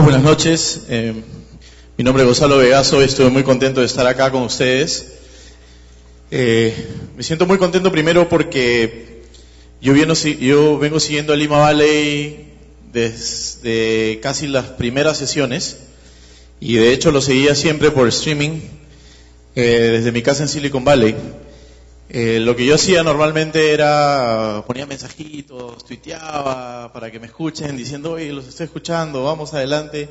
buenas noches. Mi nombre es Gonzalo Vegaso y estoy muy contento de estar acá con ustedes. Me siento muy contento primero porque yo vengo siguiendo a Lima Valley desde casi las primeras sesiones y de hecho lo seguía siempre por streaming desde mi casa en Silicon Valley. Lo que yo hacía normalmente era ponía mensajitos, tuiteaba para que me escuchen diciendo, oye, los estoy escuchando, vamos adelante.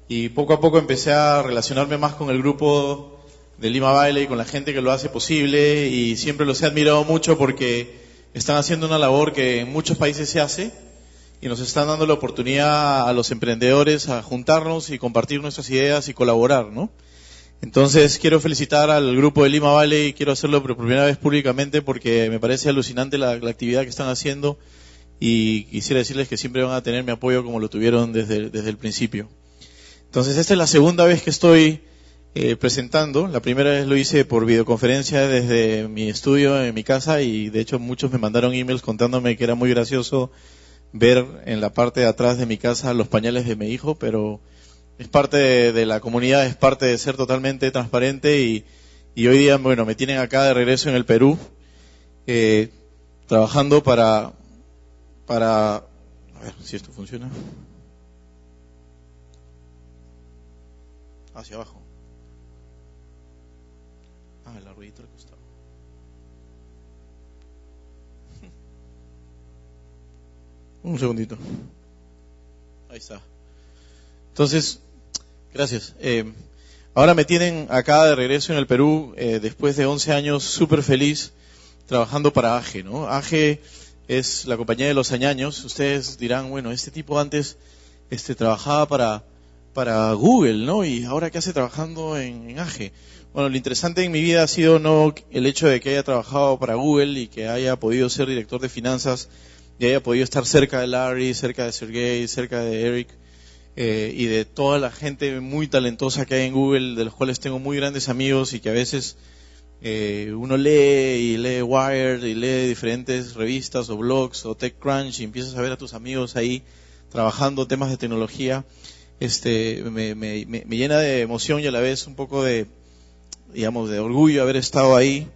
Y poco a poco empecé a relacionarme más con el grupo de Lima Valley, con la gente que lo hace posible, y siempre los he admirado mucho porque están haciendo una labor que en muchos países se hace y nos están dando la oportunidad a los emprendedores a juntarnos y compartir nuestras ideas y colaborar, ¿no? Entonces quiero felicitar al grupo de Lima Valley y quiero hacerlo por primera vez públicamente porque me parece alucinante la actividad que están haciendo y quisiera decirles que siempre van a tener mi apoyo como lo tuvieron desde el principio. Entonces esta es la segunda vez que estoy presentando. La primera vez lo hice por videoconferencia desde mi estudio en mi casa y de hecho muchos me mandaron emails contándome que era muy gracioso ver en la parte de atrás de mi casa los pañales de mi hijo, pero es parte de la comunidad, es parte de ser totalmente transparente y hoy día, bueno, me tienen acá de regreso en el Perú, trabajando para, a ver si esto funciona. Hacia abajo. La ruedita al costado. Un segundito. Ahí está. Entonces, gracias. Ahora me tienen acá de regreso en el Perú, después de 11 años, súper feliz, trabajando para AGE, ¿no? AGE es la compañía de los añaños. Ustedes dirán, bueno, este tipo antes trabajaba para Google, ¿no? Y ahora ¿qué hace trabajando en AGE? Bueno, lo interesante en mi vida ha sido no el hecho de que haya trabajado para Google y que haya podido ser director de finanzas y haya podido estar cerca de Larry, cerca de Sergey, cerca de Eric, y de toda la gente muy talentosa que hay en Google, de los cuales tengo muy grandes amigos y que a veces uno lee Wired y lee diferentes revistas o blogs o TechCrunch y empiezas a ver a tus amigos ahí trabajando temas de tecnología. Me llena de emoción y a la vez un poco de orgullo haber estado ahí.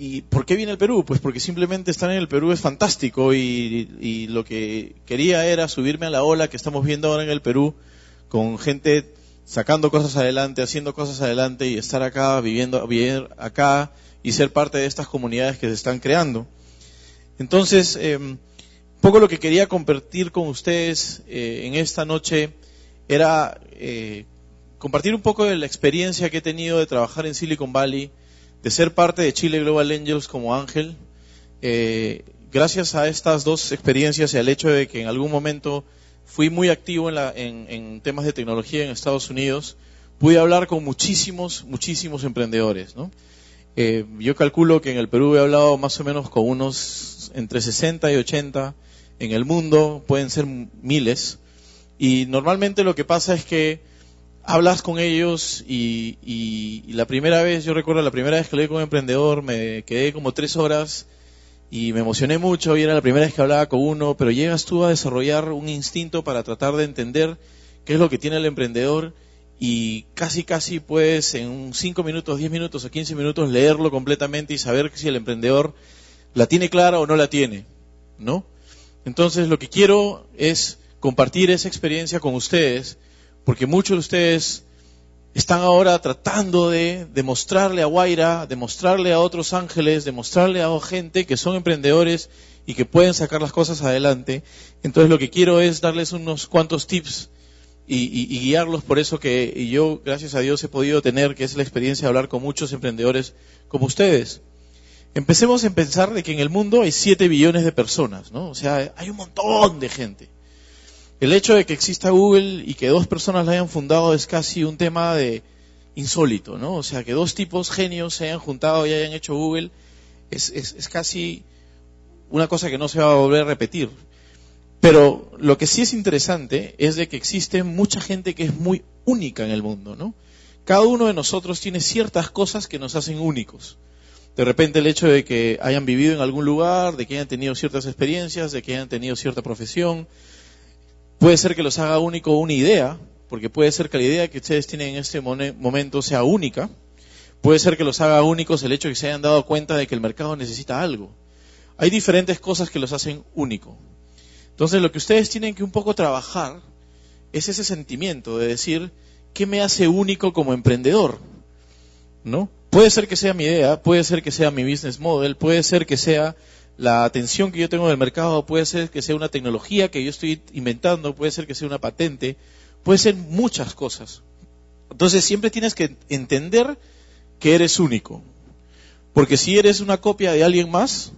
¿Y por qué viene el Perú? Pues porque simplemente estar en el Perú es fantástico y lo que quería era subirme a la ola que estamos viendo ahora en el Perú con gente sacando cosas adelante, haciendo cosas adelante y estar acá, vivir acá y ser parte de estas comunidades que se están creando. Entonces, un poco lo que quería compartir con ustedes en esta noche era compartir un poco de la experiencia que he tenido de trabajar en Silicon Valley, de ser parte de Chile Global Angels como ángel. Gracias a estas dos experiencias y al hecho de que en algún momento fui muy activo en temas de tecnología en Estados Unidos, pude hablar con muchísimos emprendedores, ¿no? Yo calculo que en el Perú he hablado más o menos con unos entre 60 y 80, en el mundo pueden ser miles, y normalmente lo que pasa es que hablas con ellos y la primera vez, yo recuerdo la primera vez que hablé con un emprendedor, me quedé como 3 horas y me emocioné mucho y era la primera vez que hablaba con uno, pero llegas tú a desarrollar un instinto para tratar de entender qué es lo que tiene el emprendedor y casi puedes en 5 minutos, 10 minutos o 15 minutos leerlo completamente y saber si el emprendedor la tiene clara o no la tiene, ¿no? Entonces lo que quiero es compartir esa experiencia con ustedes, porque muchos de ustedes están ahora tratando de demostrarle a Guaira, demostrarle a otros ángeles, demostrarle a gente que son emprendedores y que pueden sacar las cosas adelante. Entonces lo que quiero es darles unos cuantos tips y guiarlos por eso que yo, gracias a Dios, he podido tener, que es la experiencia de hablar con muchos emprendedores como ustedes. Empecemos a pensar de que en el mundo hay 7 billones de personas, ¿no? O sea, hay un montón de gente. El hecho de que exista Google y que 2 personas la hayan fundado es casi un tema de insólito, ¿no? O sea, que 2 tipos genios se hayan juntado y hayan hecho Google es casi una cosa que no se va a volver a repetir. Pero lo que sí es interesante es de que existe mucha gente que es muy única en el mundo, ¿no? Cada uno de nosotros tiene ciertas cosas que nos hacen únicos. De repente el hecho de que hayan vivido en algún lugar, de que hayan tenido ciertas experiencias, de que hayan tenido cierta profesión, Puede ser que los haga único una idea, porque puede ser que la idea que ustedes tienen en este momento sea única. Puede ser que los haga únicos el hecho de que se hayan dado cuenta de que el mercado necesita algo. Hay diferentes cosas que los hacen único. Entonces lo que ustedes tienen que un poco trabajar es ese sentimiento de decir, ¿qué me hace único como emprendedor? ¿No? Puede ser que sea mi idea, puede ser que sea mi business model, puede ser que sea la atención que yo tengo del mercado, puede ser que sea una tecnología que yo estoy inventando, puede ser que sea una patente, puede ser muchas cosas. Entonces siempre tienes que entender que eres único. Porque si eres una copia de alguien más,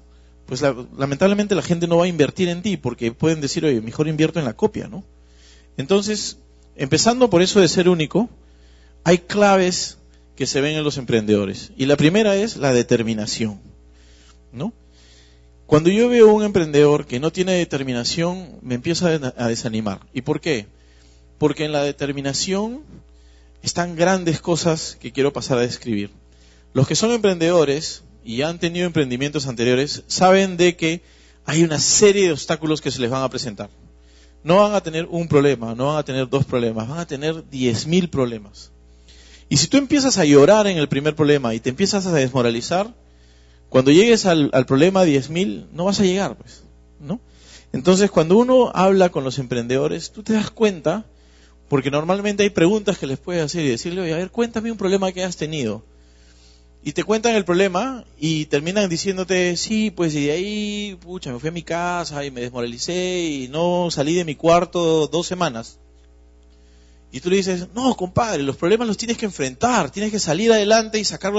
pues lamentablemente la gente no va a invertir en ti, porque pueden decir, oye, mejor invierto en la copia, ¿no? Entonces, empezando por eso de ser único, hay claves que se ven en los emprendedores. Y la primera es la determinación, ¿no? Cuando yo veo un emprendedor que no tiene determinación, me empieza a desanimar. ¿Y por qué? Porque en la determinación están grandes cosas que quiero pasar a describir. Los que son emprendedores y ya han tenido emprendimientos anteriores saben de que hay una serie de obstáculos que se les van a presentar. No van a tener un problema, no van a tener dos problemas, van a tener 10.000 problemas. Y si tú empiezas a llorar en el primer problema y te empiezas a desmoralizar, cuando llegues al problema 10.000, no vas a llegar, pues, ¿no? Entonces, cuando uno habla con los emprendedores, tú te das cuenta, porque normalmente hay preguntas que les puedes hacer y decirle, oye, a ver, cuéntame un problema que has tenido. Y te cuentan el problema y terminan diciéndote, sí, pues y de ahí, pucha, me fui a mi casa y me desmoralicé y no salí de mi cuarto 2 semanas. Y tú le dices, no, compadre, los problemas los tienes que enfrentar, tienes que salir adelante y sacar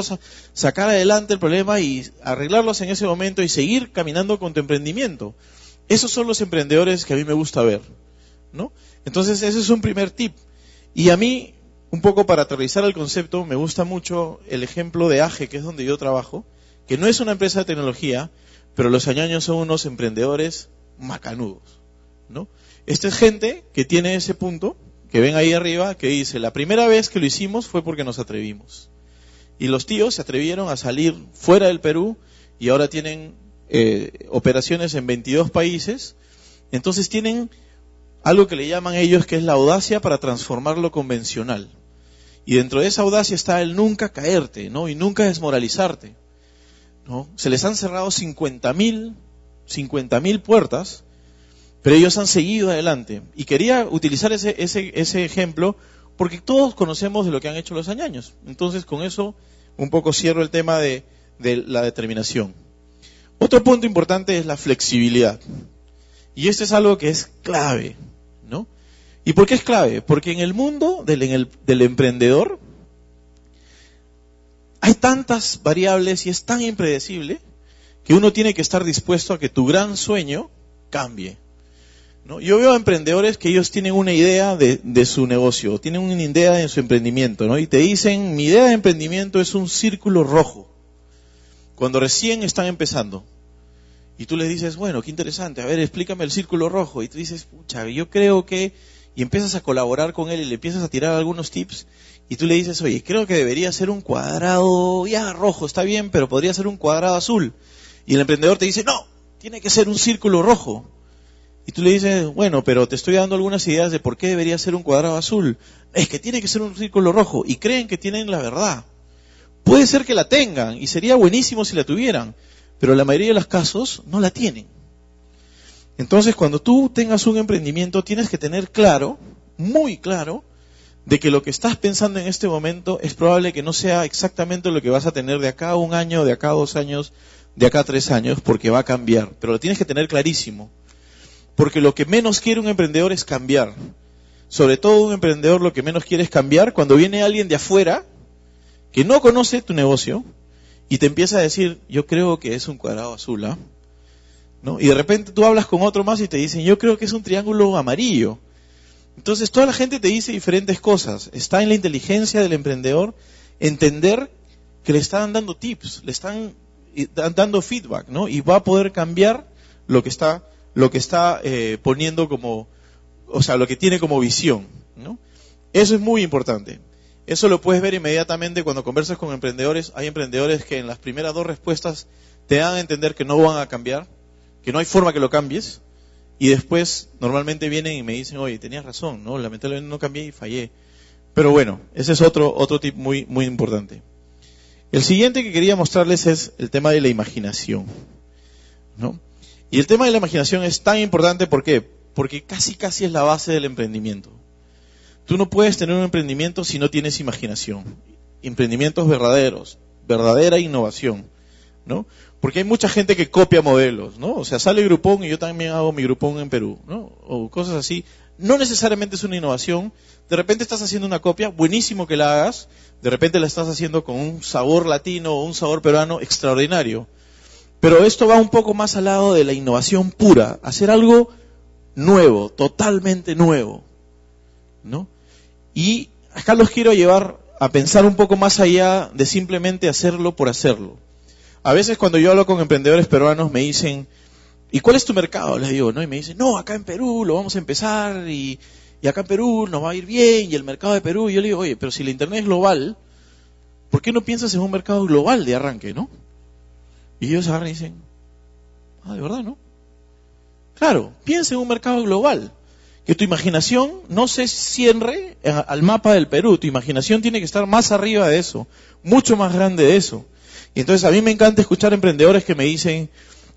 adelante el problema y arreglarlos en ese momento y seguir caminando con tu emprendimiento. Esos son los emprendedores que a mí me gusta ver, ¿no? Entonces ese es un primer tip. Y a mí, un poco para aterrizar el concepto, me gusta mucho el ejemplo de AGE, que es donde yo trabajo, que no es una empresa de tecnología, pero los ñaños son unos emprendedores macanudos, ¿no? Esta es gente que tiene ese punto, que ven ahí arriba, que dice, la primera vez que lo hicimos fue porque nos atrevimos. Y los tíos se atrevieron a salir fuera del Perú y ahora tienen operaciones en 22 países. Entonces tienen algo que le llaman ellos, que es la audacia para transformar lo convencional. Y dentro de esa audacia está el nunca caerte, ¿no? Y nunca desmoralizarte, ¿no? Se les han cerrado 50.000 puertas, pero ellos han seguido adelante. Y quería utilizar ese ejemplo porque todos conocemos de lo que han hecho los ñaños. Entonces, con eso un poco cierro el tema de la determinación. Otro punto importante es la flexibilidad. Y esto es algo que es clave, ¿no? ¿Y por qué es clave? Porque en el mundo del emprendedor hay tantas variables y es tan impredecible que uno tiene que estar dispuesto a que tu gran sueño cambie, ¿no? Yo veo a emprendedores que ellos tienen una idea de su negocio, tienen una idea de su emprendimiento, ¿no? Y te dicen, mi idea de emprendimiento es un círculo rojo, cuando recién están empezando. Y tú les dices, bueno, qué interesante, a ver, explícame el círculo rojo. Y tú dices, pucha, yo creo que... Y empiezas a colaborar con él y le empiezas a tirar algunos tips. Y tú le dices, oye, creo que debería ser un cuadrado, ya rojo, está bien, pero podría ser un cuadrado azul. Y el emprendedor te dice, no, tiene que ser un círculo rojo. Y tú le dices, bueno, pero te estoy dando algunas ideas de por qué debería ser un cuadrado azul. Es que tiene que ser un círculo rojo. Y creen que tienen la verdad. Puede ser que la tengan, y sería buenísimo si la tuvieran, pero la mayoría de los casos no la tienen. Entonces, cuando tú tengas un emprendimiento, tienes que tener claro, muy claro, de que lo que estás pensando en este momento es probable que no sea exactamente lo que vas a tener de acá a 1 año, de acá a 2 años, de acá a 3 años, porque va a cambiar. Pero lo tienes que tener clarísimo. Porque lo que menos quiere un emprendedor es cambiar. Sobre todo un emprendedor lo que menos quiere es cambiar cuando viene alguien de afuera que no conoce tu negocio y te empieza a decir, yo creo que es un cuadrado azul, ¿ah? ¿No? Y de repente tú hablas con otro más y te dicen, yo creo que es un triángulo amarillo. Entonces toda la gente te dice diferentes cosas. Está en la inteligencia del emprendedor entender que le están dando tips, le están dando feedback, ¿no? Y va a poder cambiar lo que está poniendo como, o sea, lo que tiene como visión, ¿no? Eso es muy importante. Eso lo puedes ver inmediatamente cuando conversas con emprendedores. Hay emprendedores que en las primeras 2 respuestas te dan a entender que no van a cambiar, que no hay forma que lo cambies. y después normalmente vienen y me dicen, oye, tenías razón, ¿no? Lamentablemente no cambié y fallé. Pero bueno, ese es otro tip muy, muy importante. El siguiente que quería mostrarles es el tema de la imaginación, ¿no? Y el tema de la imaginación es tan importante, ¿por qué? Porque casi es la base del emprendimiento. Tú no puedes tener un emprendimiento si no tienes imaginación. Emprendimientos verdaderos, verdadera innovación, ¿no? Porque hay mucha gente que copia modelos, ¿no? O sea, sale Groupon y yo también hago mi Groupon en Perú, ¿no? O cosas así. No necesariamente es una innovación. De repente estás haciendo una copia, buenísimo que la hagas. De repente la estás haciendo con un sabor latino o un sabor peruano extraordinario. Pero esto va un poco más al lado de la innovación pura. Hacer algo nuevo, totalmente nuevo, ¿no? Y acá los quiero llevar a pensar un poco más allá de simplemente hacerlo por hacerlo. A veces cuando yo hablo con emprendedores peruanos me dicen, ¿y cuál es tu mercado? Les digo, ¿no? Y me dicen, no, acá en Perú lo vamos a empezar y acá en Perú nos va a ir bien y el mercado de Perú. Y yo le digo, oye, pero si la internet es global, ¿por qué no piensas en un mercado global de arranque, no? Y ellos agarran y dicen, de verdad, ¿no? Claro, piensa en un mercado global. Que tu imaginación no se cierre al mapa del Perú. Tu imaginación tiene que estar más arriba de eso, mucho más grande de eso. Y entonces a mí me encanta escuchar emprendedores que me dicen,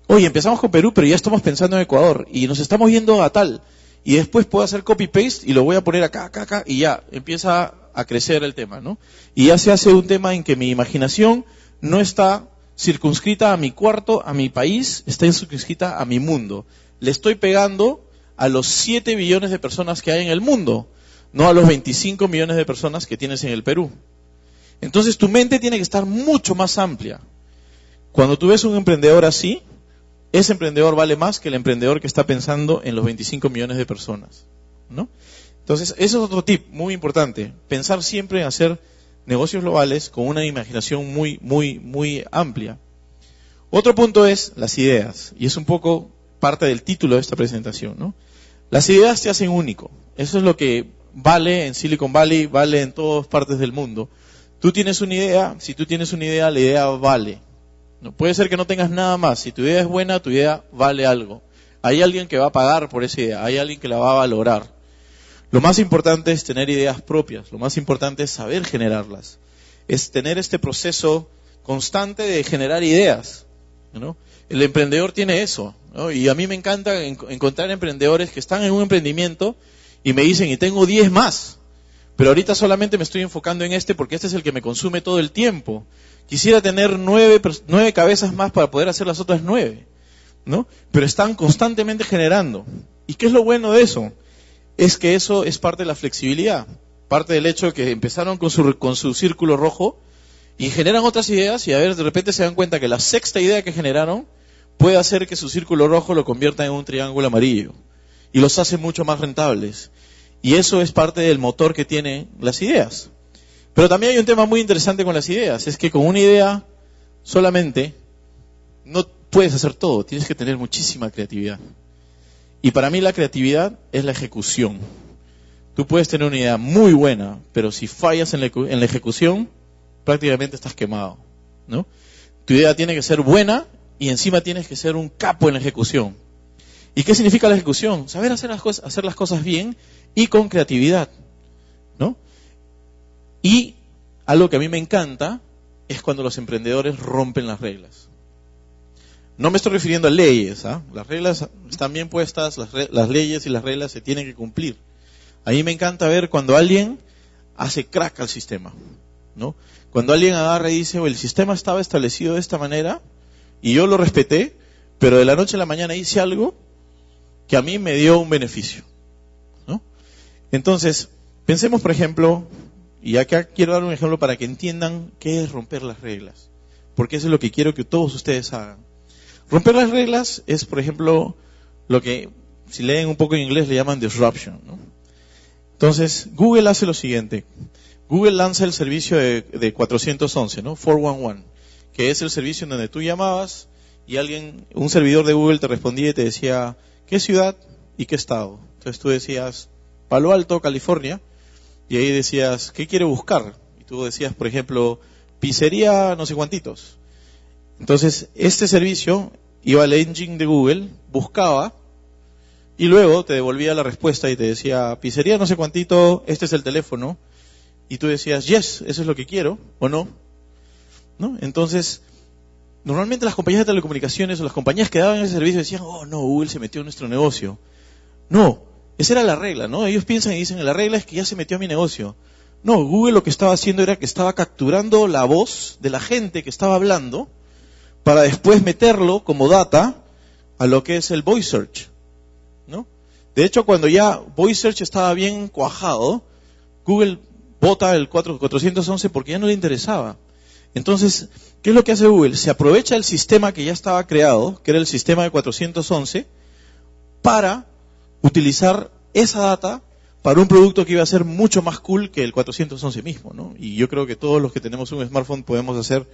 oye, empezamos con Perú, pero ya estamos pensando en Ecuador y nos estamos yendo a tal. Y después puedo hacer copy-paste y lo voy a poner acá, y ya, empieza a crecer el tema, ¿no? Y ya se hace un tema en que mi imaginación no está circunscrita a mi cuarto, a mi país, está circunscrita a mi mundo. Le estoy pegando a los 7 billones de personas que hay en el mundo, no a los 25 millones de personas que tienes en el Perú. Entonces tu mente tiene que estar mucho más amplia. Cuando tú ves un emprendedor así, ese emprendedor vale más que el emprendedor que está pensando en los 25 millones de personas, ¿no? Entonces, ese es otro tip muy importante. Pensar siempre en hacer negocios globales con una imaginación muy, muy, muy amplia. Otro punto es las ideas, y es un poco parte del título de esta presentación, ¿no? Las ideas te hacen único. Eso es lo que vale en Silicon Valley, vale en todas partes del mundo. Tú tienes una idea, si tú tienes una idea, la idea vale. No puede ser que no tengas nada más. Si tu idea es buena, tu idea vale algo. Hay alguien que va a pagar por esa idea, hay alguien que la va a valorar. Lo más importante es tener ideas propias, lo más importante es saber generarlas. Es tener este proceso constante de generar ideas, ¿no? El emprendedor tiene eso, ¿no? Y a mí me encanta encontrar emprendedores que están en un emprendimiento y me dicen, y tengo 10 más, pero ahorita solamente me estoy enfocando en este porque este es el que me consume todo el tiempo. Quisiera tener 9 cabezas más para poder hacer las otras 9, ¿no? Pero están constantemente generando. ¿Y qué es lo bueno de eso? Es que eso es parte de la flexibilidad, parte del hecho de que empezaron con su círculo rojo y generan otras ideas y a ver, de repente se dan cuenta que la sexta idea que generaron puede hacer que su círculo rojo lo convierta en un triángulo amarillo y los hace mucho más rentables. Y eso es parte del motor que tienen las ideas. Pero también hay un tema muy interesante con las ideas, es que con una idea solamente no puedes hacer todo, tienes que tener muchísima creatividad. Y para mí la creatividad es la ejecución. Tú puedes tener una idea muy buena, pero si fallas en la ejecución, prácticamente estás quemado, ¿no? Tu idea tiene que ser buena y encima tienes que ser un capo en la ejecución. ¿Y qué significa la ejecución? Saber hacer las cosas bien y con creatividad, ¿no? Y algo que a mí me encanta es cuando los emprendedores rompen las reglas. No me estoy refiriendo a leyes, ¿ah? Las reglas están bien puestas, las leyes y las reglas se tienen que cumplir. A mí me encanta ver cuando alguien hace crack al sistema, ¿no? Cuando alguien agarra y dice, el sistema estaba establecido de esta manera y yo lo respeté, pero de la noche a la mañana hice algo que a mí me dio un beneficio, ¿no? Entonces, pensemos, por ejemplo, y acá quiero dar un ejemplo para que entiendan qué es romper las reglas, porque eso es lo que quiero que todos ustedes hagan. Romper las reglas es, por ejemplo, lo que, si leen un poco en inglés, le llaman disruption, ¿no? Entonces, Google hace lo siguiente. Google lanza el servicio de 411, ¿no? 411, que es el servicio en donde tú llamabas y un servidor de Google te respondía y te decía, ¿qué ciudad y qué estado? Entonces tú decías, Palo Alto, California, y ahí decías, ¿qué quiere buscar? Y tú decías, por ejemplo, pizzería no sé cuantitos. Entonces, este servicio iba al engine de Google, buscaba, y luego te devolvía la respuesta y te decía, pizzería no sé cuántito, este es el teléfono, y tú decías, yes, eso es lo que quiero, o no, ¿no? Entonces, normalmente las compañías de telecomunicaciones o las compañías que daban ese servicio decían, oh no, Google se metió en nuestro negocio. No, esa era la regla, ¿no? Ellos piensan y dicen, la regla es que ya se metió a mi negocio. No, Google lo que estaba haciendo era que estaba capturando la voz de la gente que estaba hablando para después meterlo como data a lo que es el Voice Search, ¿no? De hecho, cuando ya Voice Search estaba bien cuajado, Google bota el 411 porque ya no le interesaba. Entonces, ¿qué es lo que hace Google? Se aprovecha el sistema que ya estaba creado, que era el sistema de 411, para utilizar esa data para un producto que iba a ser mucho más cool que el 411 mismo, ¿no? Y yo creo que todos los que tenemos un smartphone podemos hacer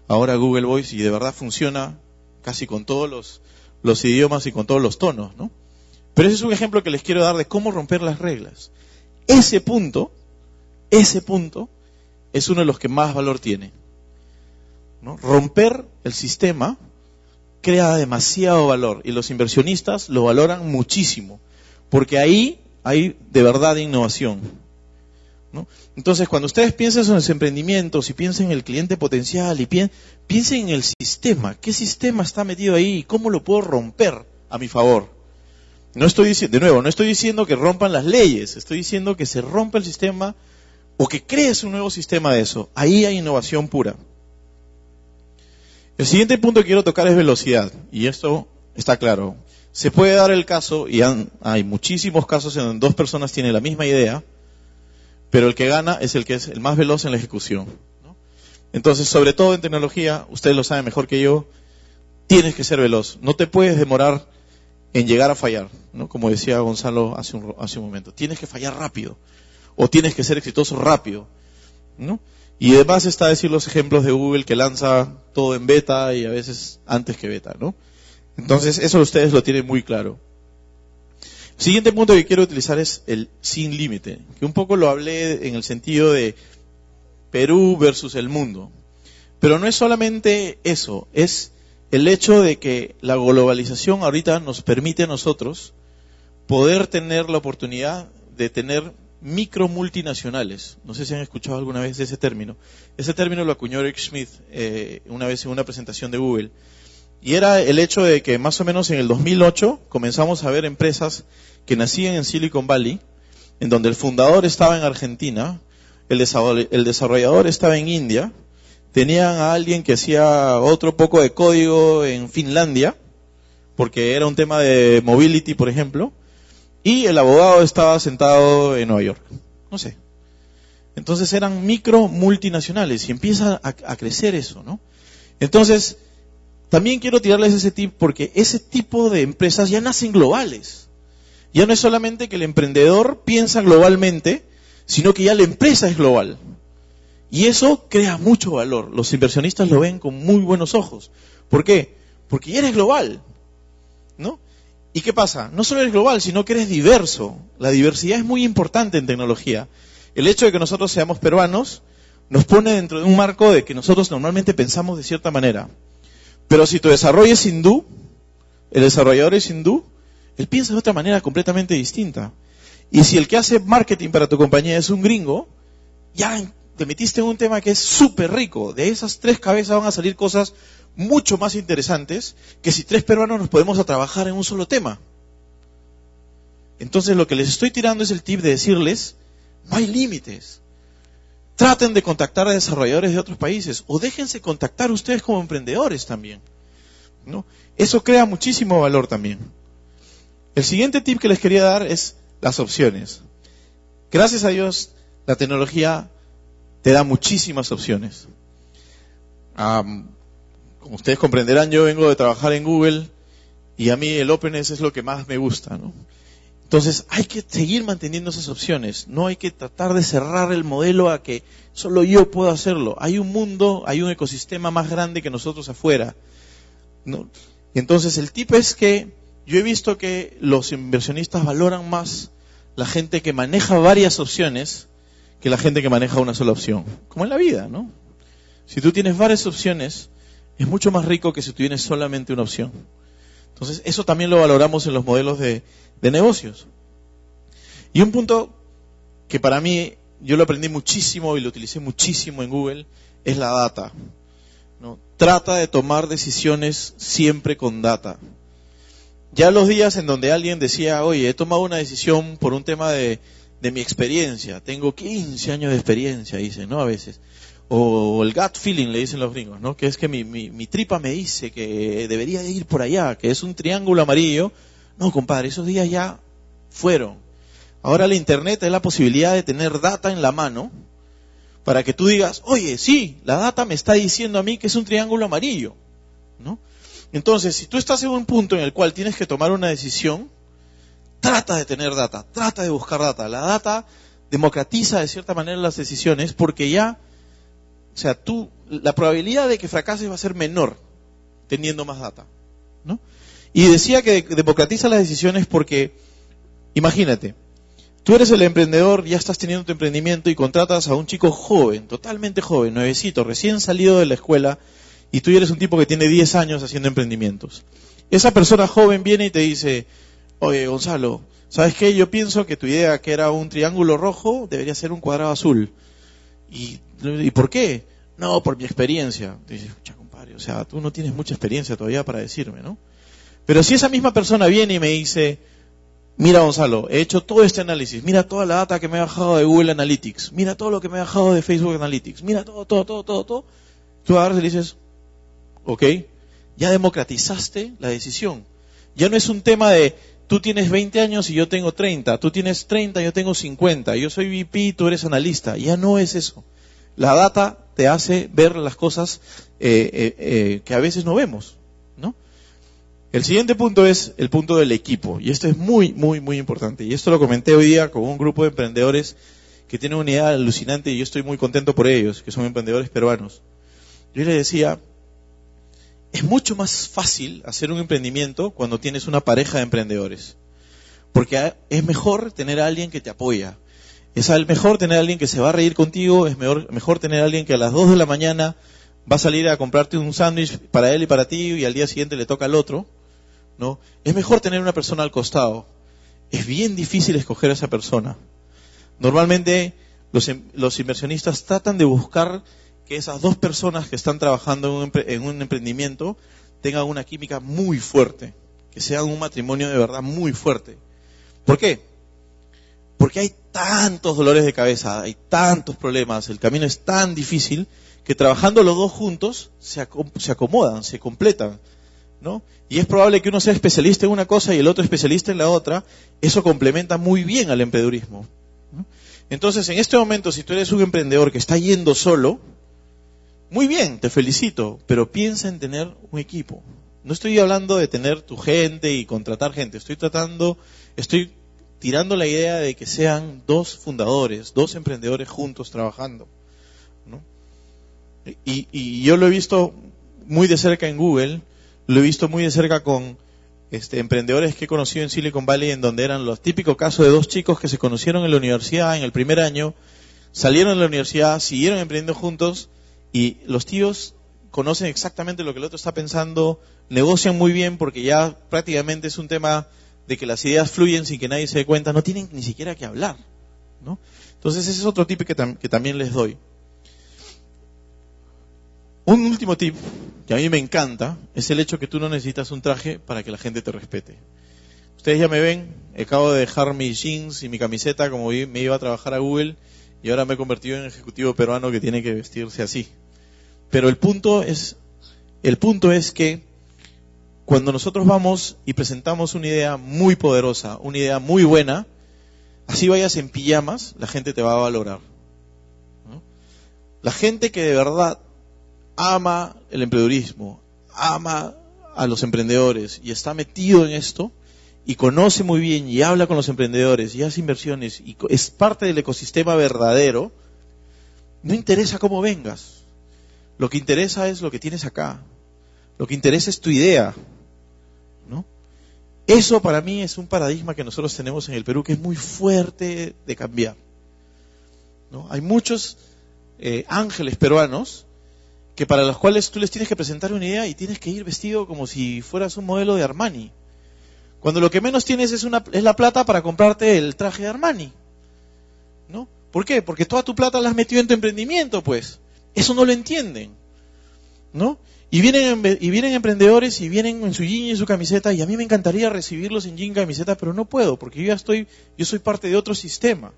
ahora Google Voice y de verdad funciona casi con todos los idiomas y con todos los tonos, ¿no? Pero ese es un ejemplo que les quiero dar de cómo romper las reglas. Ese punto es uno de los que más valor tiene, ¿no? Romper el sistema crea demasiado valor y los inversionistas lo valoran muchísimo, porque ahí hay de verdad innovación, ¿no? Entonces, cuando ustedes piensen en los emprendimientos y piensen en el cliente potencial y piensen en el sistema, ¿qué sistema está metido ahí y cómo lo puedo romper a mi favor? No estoy diciendo que rompan las leyes, estoy diciendo que se rompa el sistema o que crees un nuevo sistema de eso. Ahí hay innovación pura. El siguiente punto que quiero tocar es velocidad, y esto está claro. Se puede dar el caso, y hay muchísimos casos en donde dos personas tienen la misma idea, pero el que gana es el que es el más veloz en la ejecución, ¿no? Entonces, sobre todo en tecnología, ustedes lo saben mejor que yo, tienes que ser veloz. No te puedes demorar en llegar a fallar, ¿no? Como decía Gonzalo hace un momento. Tienes que fallar rápido, o tienes que ser exitoso rápido, ¿no? Y además está decir los ejemplos de Google que lanza todo en beta y a veces antes que beta, ¿no? Entonces, eso ustedes lo tienen muy claro. El siguiente punto que quiero utilizar es el sin límite, que un poco lo hablé en el sentido de Perú versus el mundo. Pero no es solamente eso, es el hecho de que la globalización ahorita nos permite a nosotros poder tener la oportunidad de tener micro multinacionales. No sé si han escuchado alguna vez de ese término. Ese término lo acuñó Eric Schmidt una vez en una presentación de Google. Y era el hecho de que más o menos en el 2008 comenzamos a ver empresas que nacían en Silicon Valley, en donde el fundador estaba en Argentina, el desarrollador estaba en India, tenían a alguien que hacía otro poco de código en Finlandia, porque era un tema de mobility, por ejemplo, y el abogado estaba sentado en Nueva York. No sé. Entonces eran micro multinacionales y empieza a crecer eso, ¿no? Entonces, también quiero tirarles ese tip porque ese tipo de empresas ya nacen globales. Ya no es solamente que el emprendedor piensa globalmente, sino que ya la empresa es global. Y eso crea mucho valor. Los inversionistas lo ven con muy buenos ojos. ¿Por qué? Porque ya eres global, ¿no? ¿Y qué pasa? No solo eres global, sino que eres diverso. La diversidad es muy importante en tecnología. El hecho de que nosotros seamos peruanos nos pone dentro de un marco de que nosotros normalmente pensamos de cierta manera. Pero si tu desarrollo es hindú, el desarrollador es hindú, él piensa de otra manera completamente distinta. Y si el que hace marketing para tu compañía es un gringo, ya te metiste en un tema que es súper rico. De esas tres cabezas van a salir cosas mucho más interesantes que si tres peruanos nos podemos a trabajar en un solo tema. Entonces lo que les estoy tirando es el tip de decirles, no hay límites. Traten de contactar a desarrolladores de otros países o déjense contactar ustedes como emprendedores también, ¿no? Eso crea muchísimo valor también. El siguiente tip que les quería dar es las opciones. Gracias a Dios, la tecnología te da muchísimas opciones. Como ustedes comprenderán, yo vengo de trabajar en Google y a mí el openness es lo que más me gusta, ¿no? Entonces hay que seguir manteniendo esas opciones, no hay que tratar de cerrar el modelo a que solo yo puedo hacerlo. Hay un mundo, hay un ecosistema más grande que nosotros afuera, ¿no? Y entonces el tip es que yo he visto que los inversionistas valoran más la gente que maneja varias opciones que la gente que maneja una sola opción, como en la vida, ¿no? Si tú tienes varias opciones, es mucho más rico que si tú tienes solamente una opción. Entonces, eso también lo valoramos en los modelos de de negocios. Y un punto que para mí, yo lo aprendí muchísimo y lo utilicé muchísimo en Google, es la data, ¿no? Trata de tomar decisiones siempre con data. Ya los días en donde alguien decía, oye, he tomado una decisión por un tema de mi experiencia, tengo 15 años de experiencia, dicen, ¿no? A veces. O el gut feeling, le dicen los gringos, ¿no? Que es que mi tripa me dice que debería de ir por allá, que es un triángulo amarillo. No, compadre, esos días ya fueron. Ahora la internet es la posibilidad de tener data en la mano para que tú digas, oye, sí, la data me está diciendo a mí que es un triángulo amarillo, ¿no? Entonces, si tú estás en un punto en el cual tienes que tomar una decisión, trata de tener data, trata de buscar data. La data democratiza de cierta manera las decisiones porque ya, o sea, la probabilidad de que fracases va a ser menor teniendo más data, ¿no? Y decía que democratiza las decisiones porque, imagínate, tú eres el emprendedor, ya estás teniendo tu emprendimiento y contratas a un chico joven, totalmente joven, nuevecito, recién salido de la escuela, y tú eres un tipo que tiene 10 años haciendo emprendimientos. Esa persona joven viene y te dice, oye, Gonzalo, ¿sabes qué? Yo pienso que tu idea, que era un triángulo rojo, debería ser un cuadrado azul. ¿Y por qué? No, por mi experiencia. Te dices, escucha, compadre, o sea, tú no tienes mucha experiencia todavía para decirme, ¿no? Pero si esa misma persona viene y me dice, mira, Gonzalo, he hecho todo este análisis, mira toda la data que me he bajado de Google Analytics, mira todo lo que me he bajado de Facebook Analytics, mira todo, tú agarras y le dices, ok, ya democratizaste la decisión. Ya no es un tema de, tú tienes 20 años y yo tengo 30, tú tienes 30, yo tengo 50, yo soy VP, tú eres analista. Ya no es eso. La data te hace ver las cosas que a veces no vemos, ¿no? El siguiente punto es el punto del equipo, y esto es muy, muy, muy importante. Y esto lo comenté hoy día con un grupo de emprendedores que tienen una idea alucinante y yo estoy muy contento por ellos, que son emprendedores peruanos. Yo les decía, es mucho más fácil hacer un emprendimiento cuando tienes una pareja de emprendedores, porque es mejor tener a alguien que te apoya. Es mejor tener a alguien que se va a reír contigo, es mejor tener a alguien que a las 2 de la mañana va a salir a comprarte un sándwich para él y para ti y al día siguiente le toca al otro, ¿no? Es mejor tener una persona al costado. Es bien difícil escoger a esa persona. Normalmente los inversionistas tratan de buscar que esas dos personas que están trabajando en un emprendimiento tengan una química muy fuerte, que sean un matrimonio de verdad muy fuerte. ¿Por qué? Porque hay tantos dolores de cabeza, hay tantos problemas, el camino es tan difícil que trabajando los dos juntos se acomodan, se completan, ¿no? Y es probable que uno sea especialista en una cosa y el otro especialista en la otra. Eso complementa muy bien al emprendedurismo, ¿no? Entonces, en este momento, si tú eres un emprendedor que está yendo solo, muy bien, te felicito, pero piensa en tener un equipo. No estoy hablando de tener tu gente y contratar gente, estoy tirando la idea de que sean dos fundadores, dos emprendedores juntos trabajando, ¿no? Y yo lo he visto muy de cerca en Google, lo he visto muy de cerca con emprendedores que he conocido en Silicon Valley, en donde eran los típicos casos de dos chicos que se conocieron en la universidad en el primer año, salieron de la universidad, siguieron emprendiendo juntos, y los tíos conocen exactamente lo que el otro está pensando, negocian muy bien porque ya prácticamente es un tema de que las ideas fluyen sin que nadie se dé cuenta, no tienen ni siquiera que hablar, ¿no? Entonces ese es otro tip que también les doy. Un último tip que a mí me encanta es el hecho que tú no necesitas un traje para que la gente te respete. Ustedes ya me ven, acabo de dejar mis jeans y mi camiseta como me iba a trabajar a Google y ahora me he convertido en ejecutivo peruano que tiene que vestirse así. Pero el punto es que cuando nosotros vamos y presentamos una idea muy poderosa, una idea muy buena, así vayas en pijamas, la gente te va a valorar, ¿no? La gente que de verdad ama el emprendedurismo, ama a los emprendedores y está metido en esto y conoce muy bien y habla con los emprendedores y hace inversiones y es parte del ecosistema verdadero, no interesa cómo vengas. Lo que interesa es lo que tienes acá. Lo que interesa es tu idea, ¿no? Eso para mí es un paradigma que nosotros tenemos en el Perú que es muy fuerte de cambiar, ¿no? Hay muchos ángeles peruanos que para los cuales tú les tienes que presentar una idea y tienes que ir vestido como si fueras un modelo de Armani, Cuando lo que menos tienes es la plata para comprarte el traje de Armani, ¿no? ¿Por qué? Porque toda tu plata la has metido en tu emprendimiento, pues. Eso no lo entienden, ¿no? Y vienen emprendedores y vienen en su jean y en su camiseta, y a mí me encantaría recibirlos en jean y camiseta, pero no puedo, porque yo soy parte de otro sistema.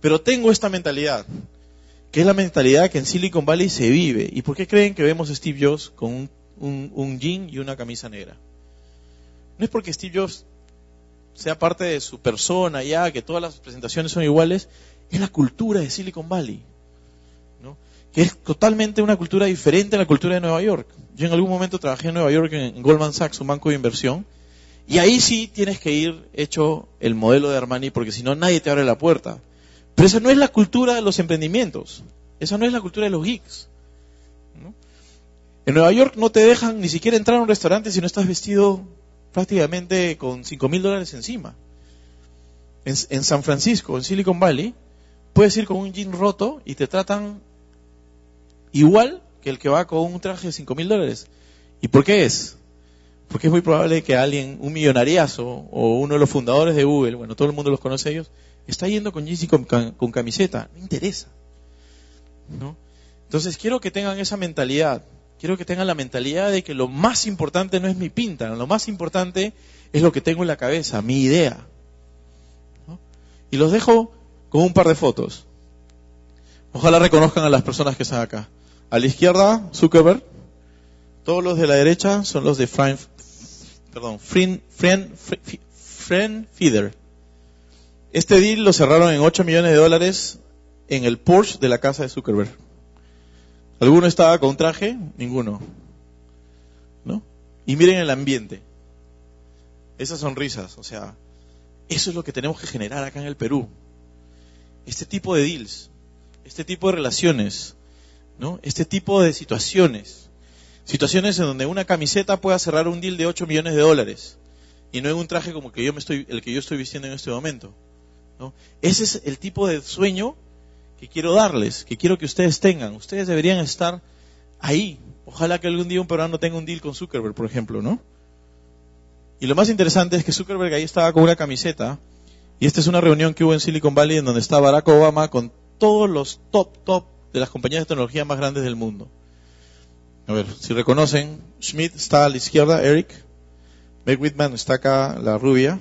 Pero tengo esta mentalidad, que es la mentalidad que en Silicon Valley se vive. ¿Y por qué creen que vemos a Steve Jobs con un jean y una camisa negra? No es porque Steve Jobs sea parte de su persona ya, que todas las presentaciones son iguales, es la cultura de Silicon Valley, ¿no? Que es totalmente una cultura diferente a la cultura de Nueva York. Yo en algún momento trabajé en Nueva York en Goldman Sachs, un banco de inversión, y ahí sí tienes que ir hecho el modelo de Armani, porque si no nadie te abre la puerta. Pero esa no es la cultura de los emprendimientos, esa no es la cultura de los geeks, ¿no? En Nueva York no te dejan ni siquiera entrar a un restaurante si no estás vestido prácticamente con $5,000 encima. En San Francisco, en Silicon Valley, puedes ir con un jean roto y te tratan igual que el que va con un traje de $5,000. ¿Y por qué es? Porque es muy probable que alguien, un millonariazo o uno de los fundadores de Google, bueno, todo el mundo los conoce a ellos, está yendo con jeans y con camiseta. No interesa, ¿no? Entonces quiero que tengan esa mentalidad. Quiero que tengan la mentalidad de que lo más importante no es mi pinta, lo más importante es lo que tengo en la cabeza, mi idea, ¿no? Y los dejo con un par de fotos. Ojalá reconozcan a las personas que están acá. A la izquierda, Zuckerberg. Todos los de la derecha son los de Friend Feeder. Este deal lo cerraron en $8 millones en el Porsche de la casa de Zuckerberg. ¿Alguno estaba con traje? Ninguno, ¿no? Y miren el ambiente. Esas sonrisas, o sea, eso es lo que tenemos que generar acá en el Perú. Este tipo de deals, este tipo de relaciones, ¿no? Este tipo de situaciones. Situaciones en donde una camiseta pueda cerrar un deal de $8 millones y no en un traje como el que yo estoy vistiendo en este momento, ¿no? Ese es el tipo de sueño que quiero darles, que quiero que ustedes tengan. Ustedes deberían estar ahí. Ojalá que algún día un peruano tenga un deal con Zuckerberg, por ejemplo, ¿no? Y lo más interesante es que Zuckerberg ahí estaba con una camiseta, y esta es una reunión que hubo en Silicon Valley en donde está Barack Obama con todos los top de las compañías de tecnología más grandes del mundo. A ver, si reconocen, Schmidt está a la izquierda, Eric. Meg Whitman está acá, la rubia.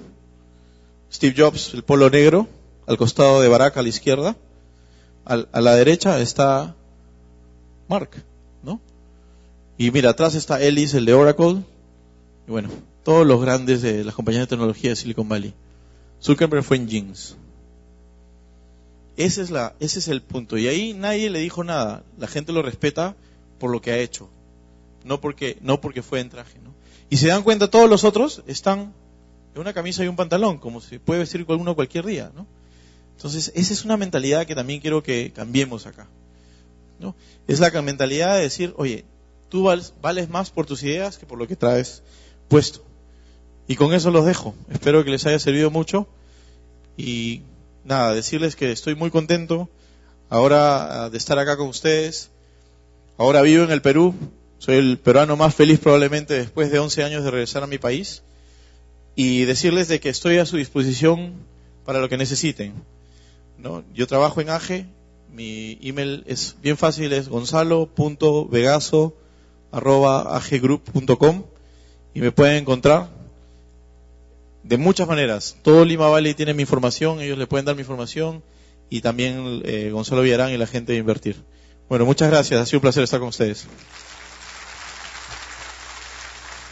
Steve Jobs, el polo negro, al costado de Barack a la izquierda. A la derecha está Mark, ¿no? Y mira, atrás está Ellis, el de Oracle. Y bueno, todos los grandes de las compañías de tecnología de Silicon Valley. Zuckerberg fue en jeans. Ese es el punto. Y ahí nadie le dijo nada. La gente lo respeta por lo que ha hecho. No porque fue en traje, ¿no? Y se dan cuenta, todos los otros están en una camisa y un pantalón, como se puede vestir uno cualquier día, ¿no? Entonces, esa es una mentalidad que también quiero que cambiemos acá, ¿no? Es la mentalidad de decir, oye, tú vales más por tus ideas que por lo que traes puesto. Y con eso los dejo. Espero que les haya servido mucho. Y nada, decirles que estoy muy contento ahora de estar acá con ustedes. Ahora vivo en el Perú. Soy el peruano más feliz probablemente después de 11 años de regresar a mi país. Y decirles de que estoy a su disposición para lo que necesiten, ¿no? Yo trabajo en AGE, mi email es bien fácil, es gonzalo.vegaso@aggroup.com y me pueden encontrar de muchas maneras. Todo Lima Valley tiene mi información, ellos le pueden dar mi información, y también Gonzalo Villarán y la gente de Invertir. Bueno, muchas gracias, ha sido un placer estar con ustedes.